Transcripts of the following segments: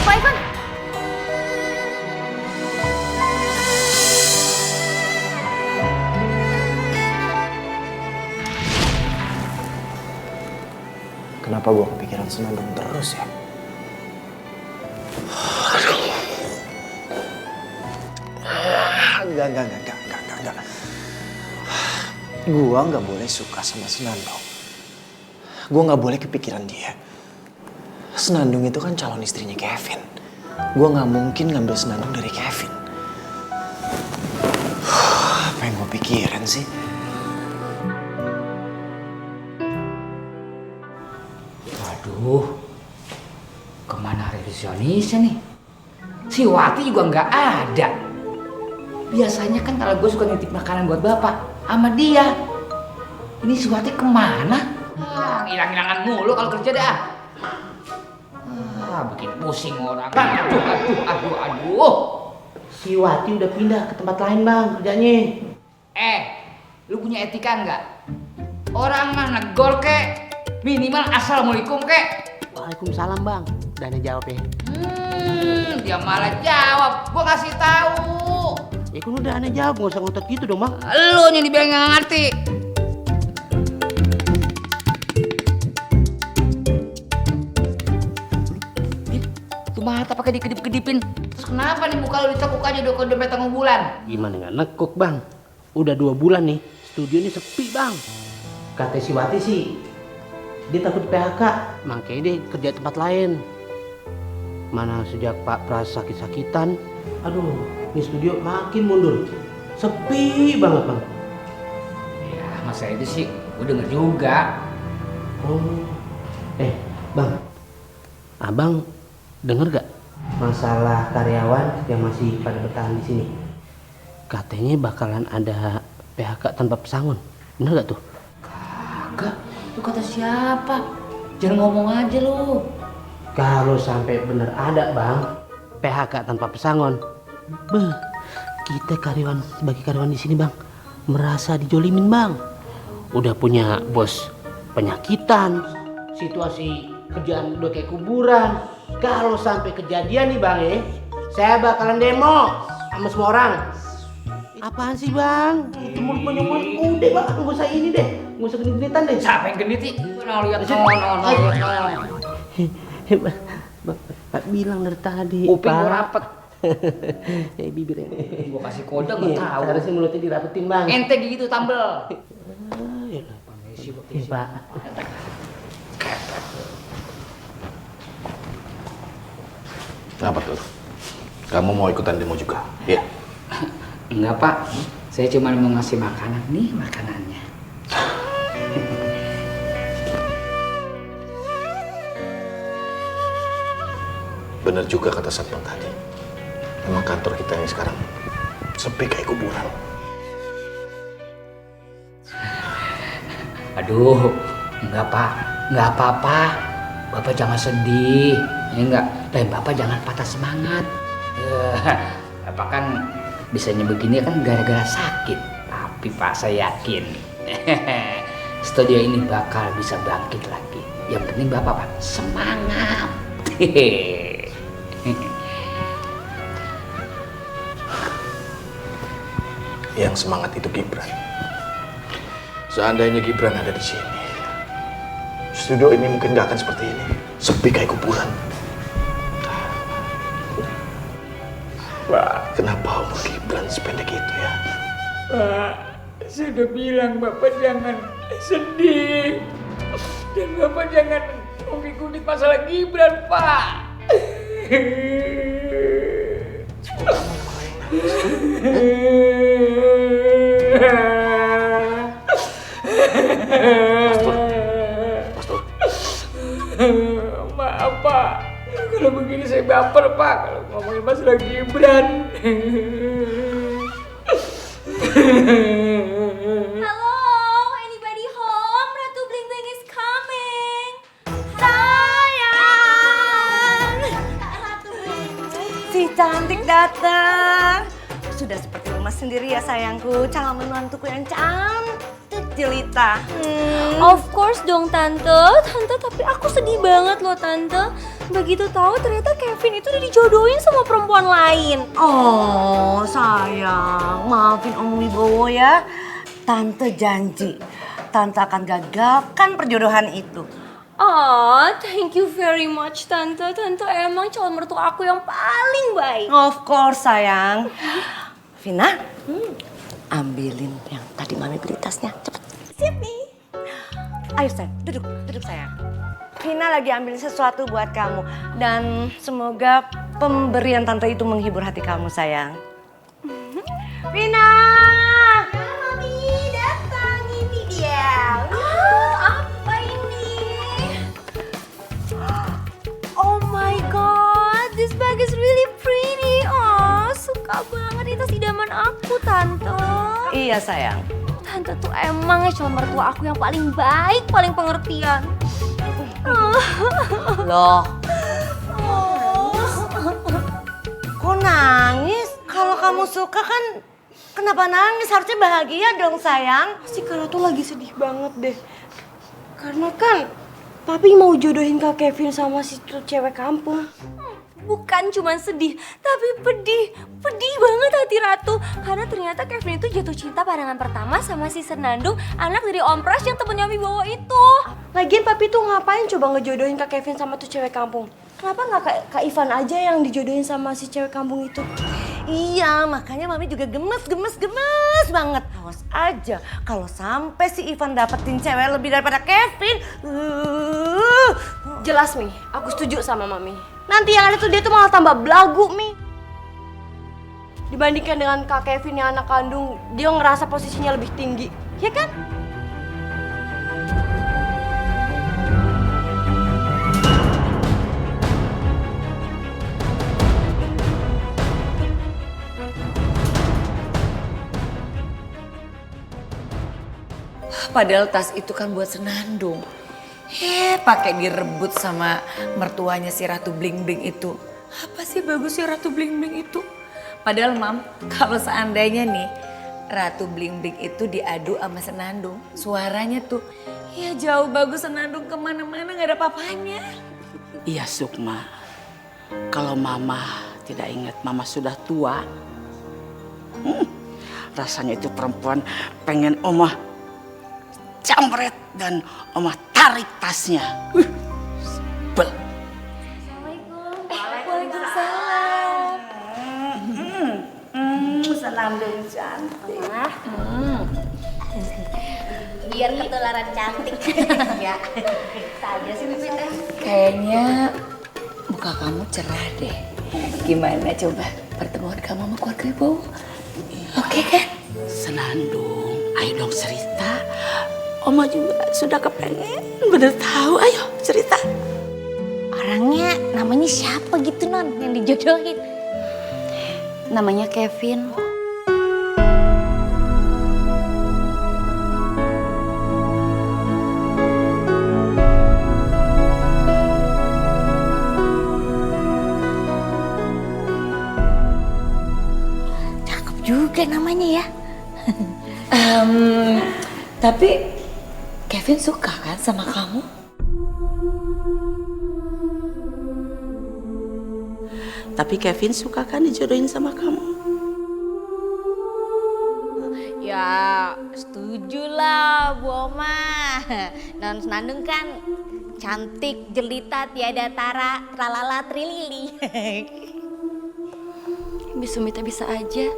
Pak Ivan. Kenapa gue kepikiran Senandung terus ya? Enggak. Gue nggak boleh suka sama Senandung. Gue nggak boleh kepikiran dia. Senandung itu kan calon istrinya Kevin. Gue nggak mungkin ngambil Senandung dari Kevin. Apa yang gue pikirin sih? Waduh, kemana resepsionisnya nih? Si Wati juga nggak ada. Biasanya kan kalau gue suka nitip makanan buat bapak sama dia. Ini si Wati kemana? Hilang-hilangan mulu kalau kerja dah. Bikin pusing orang. Aduh. Si Wati udah pindah ke tempat lain bang kerjanya. Lu punya etika nggak? Orang mah negor kek, minimal assalamualaikum kek. Waalaikumsalam bang. Udah nih jawab ya. Dia malah jawab. Gua kasih tahu. Ya kan udah aneh jawab, nggak usah ngotot gitu dong bang. Lu yang dibilang nggak ngerti. Tuh mata pakai dikedip-kedipin. Terus kenapa nih muka lu ditekuk aja udah dompet tanggung bulan? Gimana nggak nekuk bang? Udah 2 bulan nih, studio ini sepi bang. Kata si Wati sih, dia takut PHK, makanya dia kerja tempat lain. Mana sejak Pak Pras sakit-sakitan, aduh, ini studio makin mundur. Sepi banget bang. Ya masa itu sih, gue denger juga. Oh, bang, abang denger gak masalah karyawan yang masih pada bertahan di sini? Katanya bakalan ada PHK tanpa pesangon, bener gak tuh? Kagak, lu kata siapa? Jangan ngomong aja lu. Kalau sampai bener ada bang, PHK tanpa pesangon, kita sebagai karyawan di sini bang, merasa dijolimin bang. Udah punya bos penyakitan, situasi kerjaan udah kayak kuburan. Kalau sampai kejadian nih bang saya bakalan demo sama semua orang. Apaan sih bang? Itu mulut udah bang, gak usah ini deh, gak usah genit-genitan deh. Siapa yang genit sih? Gua lihat Pak bilang dari tadi. Kuping gua rapet. Bibirnya. Gua kasih kode gak tahu. Harusnya mulutnya dirapetin bang. Ente gitu tambel. Pak. Apa tuh? Kamu mau ikutan demo juga? Iya. Enggak pak, saya cuma mau ngasih makanan. Nih makanannya. Bener juga kata Satpam tadi. Emang kantor kita ini sekarang sepi kayak kuburan. Aduh, enggak pak, enggak apa-apa. Bapak jangan sedih, ya enggak. Dan bapak jangan patah semangat. Bapak kan bisanya begini kan gara-gara sakit. Tapi pak saya yakin studio ini bakal bisa bangkit lagi. Yang penting bapak pak semangat. Yang semangat itu Gibran. Seandainya Gibran ada di sini, studio ini mungkin gak akan seperti ini. Sepi kayak kuburan. Pak, kenapa umur Gibran sependek itu ya? Pak, saya udah bilang bapak jangan sedih. Dan bapak jangan ngungkit-ngungkit masalah Gibran, Pak. Pastor. Maaf, Pak. Kalau begini saya baper, Pak. Kalau ngomongin masalah Gibran. Halo, anybody home? Ratu Bling Bling is coming. Sayang. Ratu Bling Bling. Si cantik datang. Sudah seperti rumah sendiri ya sayangku. Calon menantuku yang cantik jelita. Of course dong tante. Tante tapi aku sedih banget loh tante. Begitu tahu ternyata Kevin itu udah dijodohin sama perempuan lain. Oh sayang, maafin Om Wibowo ya. Tante janji, Tante akan gagalkan perjodohan itu. Oh, thank you very much Tante. Tante emang calon mertua aku yang paling baik. Of course sayang. Vina, ambilin yang tadi Mami beli tasnya, cepet. Sip nih. Ayo sayang, duduk sayang. Vina lagi ambil sesuatu buat kamu. Dan semoga pemberian Tante itu menghibur hati kamu sayang. Vina! Mami datang, ini dia. Apa ini? Oh my god, this bag is really pretty. Oh, suka banget itu idaman aku, Tante. Iya sayang. Tante tuh emang calon mertua aku yang paling baik, paling pengertian. Loh. Kok nangis? Kalau kamu suka kan kenapa nangis? Harusnya bahagia dong sayang. Si Kara tuh lagi sedih banget deh. Karena kan Papi mau jodohin Kak Kevin sama si cewek kampung. Bukan cuma sedih, tapi pedih. Pedih banget hati Ratu. Karena ternyata Kevin itu jatuh cinta pandangan pertama sama si Senandung, anak dari Om Pras yang temennya Wibowo itu. Lagian Papi tuh ngapain coba ngejodohin Kak Kevin sama tuh cewek kampung? Kenapa nggak Kak Ivan aja yang dijodohin sama si cewek kampung itu? Iya, makanya Mami juga gemes banget. Awas aja kalau sampai si Ivan dapetin cewek lebih daripada Kevin. Jelas Mi, aku setuju sama Mami. Nanti yang ada tuh dia tuh malah tambah belagu Mi. Dibandingkan dengan Kak Kevin yang anak kandung, dia ngerasa posisinya lebih tinggi. Ya kan? Padahal tas itu kan buat Senandung. Pakai direbut sama mertuanya si Ratu Bling Bling itu. Apa sih bagusnya Ratu Bling Bling itu? Padahal Mam, kalau seandainya nih Ratu Bling Bling itu diadu sama Senandung, suaranya tuh ya jauh bagus Senandung kemana-mana gak ada papanya. Iya Sukma, kalau Mama tidak ingat Mama sudah tua, rasanya itu perempuan pengen Omah jambret dan Omah tarik tasnya. Sebel. Senandung cantik. Biar ketularan cantik. Ya, saja sih Pipit. Kayaknya muka kamu cerah deh. Gimana coba pertemuan kamu sama keluarga Wibowo? Oke kan? Senandung, ayo dong cerita. Oma juga sudah kepengen bener tahu. Ayo cerita. Orangnya namanya siapa gitu Non yang dijodohin? Namanya Kevin. Cakep juga namanya ya. Tapi Kevin suka kan sama kamu? Tapi Kevin suka kan dijodohin sama kamu? Ya setuju lah Bu Oma. Non Senandung kan cantik, jelita, tiada tara, tralala, trilili. Bisumita bisa aja.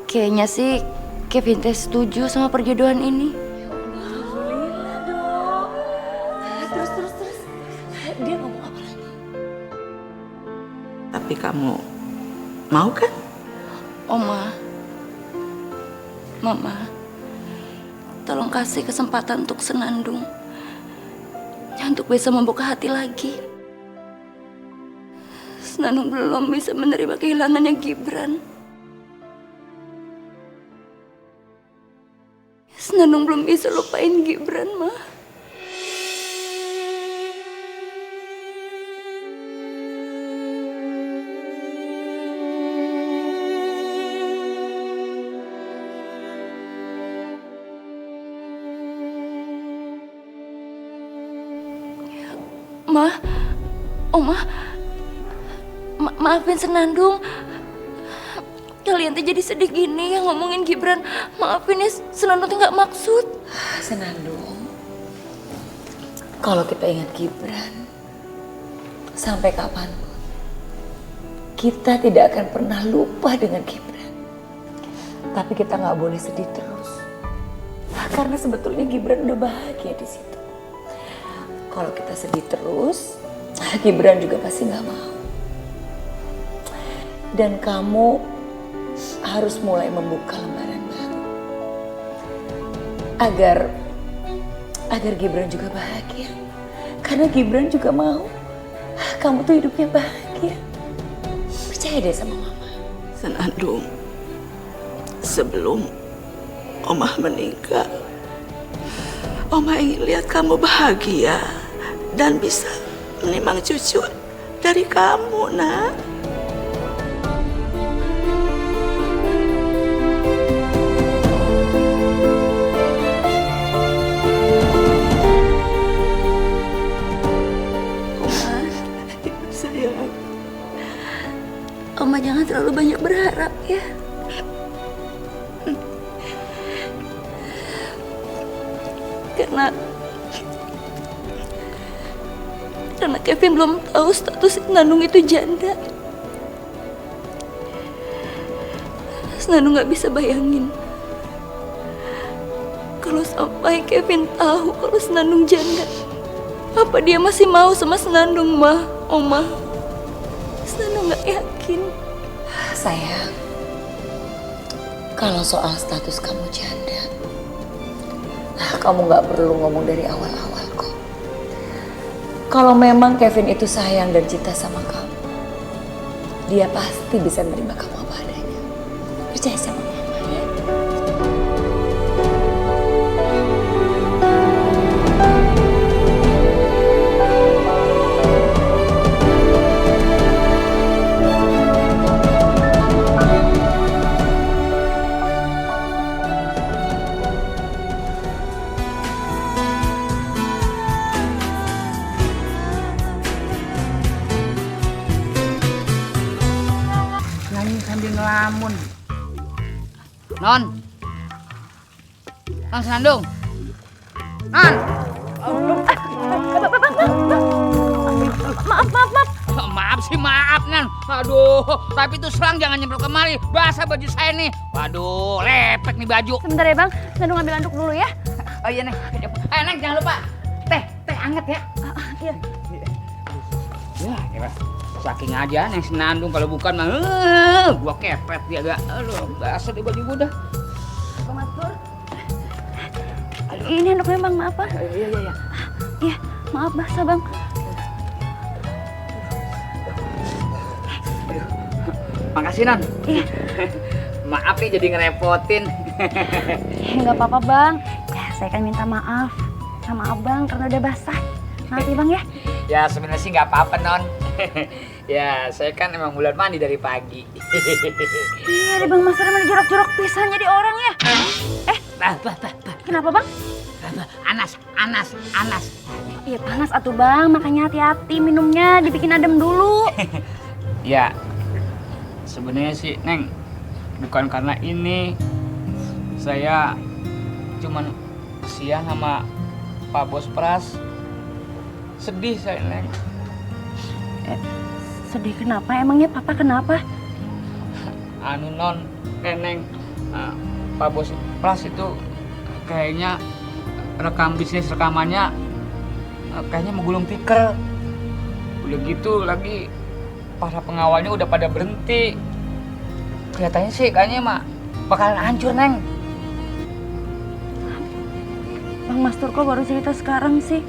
Kayaknya sih Kevin teh setuju sama perjodohan ini. Terus. Dia ngomong apa lagi? Tapi kamu mau kan? Oma, Mama, tolong kasih kesempatan untuk Senandung. Untuk bisa membuka hati lagi. Senandung belum bisa menerima kehilangannya Gibran. Senandung belum bisa lupain Gibran, Ma. Maafin Senandung. Kalian tuh jadi sedih gini yang ngomongin Gibran. Maafin ya, Senandung tuh nggak maksud. Senandung, kalau kita ingat Gibran, sampai kapanpun, kita tidak akan pernah lupa dengan Gibran. Tapi kita nggak boleh sedih terus. Karena sebetulnya Gibran udah bahagia di situ. Kalau kita sedih terus, Gibran juga pasti nggak mau. Dan kamu harus mulai membuka lembaran baru. Agar Gibran juga bahagia. Karena Gibran juga mau kamu tuh hidupnya bahagia. Percaya deh sama mama. Senandung, sebelum Omah meninggal, Omah ingin lihat kamu bahagia dan bisa menimang cucu dari kamu, nak. Sayang, Oma jangan terlalu banyak berharap ya. Karena Kevin belum tahu status Senandung itu janda. Senandung nggak bisa bayangin kalau sampai Kevin tahu kalau Senandung janda. Apa dia masih mau sama Senandung, Ma? Oma, Senandung nggak yakin. Sayang, kalau soal status kamu janda, kamu nggak perlu ngomong dari awal-awal kok. Kalau memang Kevin itu sayang dan cinta sama kamu, dia pasti bisa menerima kamu apa adanya. Percaya sama mama ya. Nyanyi sambil ngelamun. Non Senandung. Non. Maaf sih, maaf Nan. Aduh, tapi itu selang jangan nyemprot kemari. Basah baju saya nih. Waduh, lepek nih baju. Sebentar ya Bang, Senandung ambil anduk dulu ya. Oh iya Neng. Ayo Neng, jangan lupa. Teh anget ya. Iya. Ya, saking aja Neng Senandung kalau bukan mah gua kepret dia agak. Aduh, basah deh baju gua dah. Bang Mastur. Ini anduknya Bang, maaf Bang. Iya. Iya, maaf basah Bang. Makasih Non. Iya. Maaf nih jadi ngerepotin. Nggak apa-apa Bang. Ya, saya kan minta maaf sama Abang karena udah basah. Maaf ya Bang ya. Ya sebenarnya sih nggak apa-apa Non. Ya saya kan emang bulan mandi dari pagi. Iya deh Bang Mastur emang jorok-jorok pisan jadi orang ya. Bah. Kenapa Bang? Anas. Iya panas atuh Bang, makanya hati-hati minumnya dibikin adem dulu. Ya sebenarnya sih Neng bukan karena ini. Saya cuman kesian sama Pak Bos Pras. Sedih saya Neng. Sedih kenapa? Emangnya Papa kenapa? Anu Non, Neng, Pak Bos Pras itu kayaknya bisnis rekamannya kayaknya menggulung tikar. Udah gitu lagi para pengawalnya udah pada berhenti. Kelihatannya sih kayaknya mak bakalan hancur Neng. Bang Mastur kok baru cerita sekarang sih?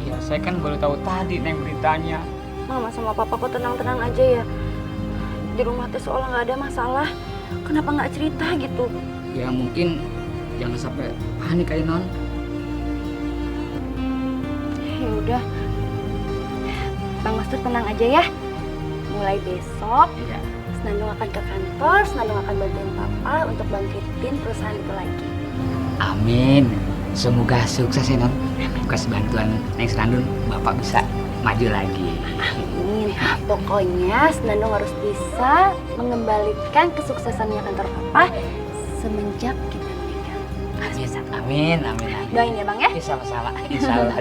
Iya saya kan baru tahu tadi Neng beritanya. Mama sama Papa kok tenang-tenang aja ya. Di rumah teh seolah nggak ada masalah. Kenapa nggak cerita gitu? Ya mungkin jangan sampai panik aja Non. Ya udah, Bang Mastur tenang aja ya. Mulai besok, Iya. Senandung akan ke kantor, Senandung akan bantuin Papa untuk bangkitin perusahaan itu lagi. Amin. Semoga sukses ya Non. Amin. kasih bantuan Neng Senandung, Bapak bisa maju lagi. Amin. Pokoknya Senandung harus bisa mengembalikan kesuksesannya kantor Papa semenjak kita menikah. Harus bisa. Amin. Doain ya Bang ya. Sama-sama, insya Allah.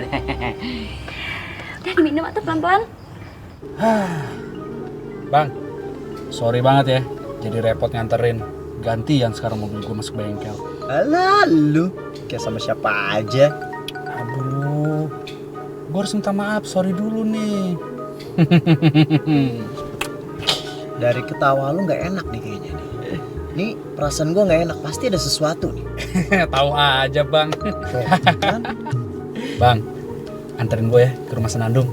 Udah diminum atau pelan-pelan? Bang, sorry banget ya, jadi repot nganterin. Gantian sekarang mobil gue masuk bengkel. Alah lu, kayak sama siapa aja. Aduh, gue harus minta maaf, sorry dulu nih. Dari ketawa lu nggak enak nih kayaknya nih. Nih perasaan gue nggak enak, pasti ada sesuatu nih. Tahu aja bang. Kan? Bang, anterin gue ya ke rumah Senandung.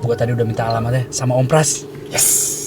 Gue tadi udah minta alamatnya sama Om Pras. Yes.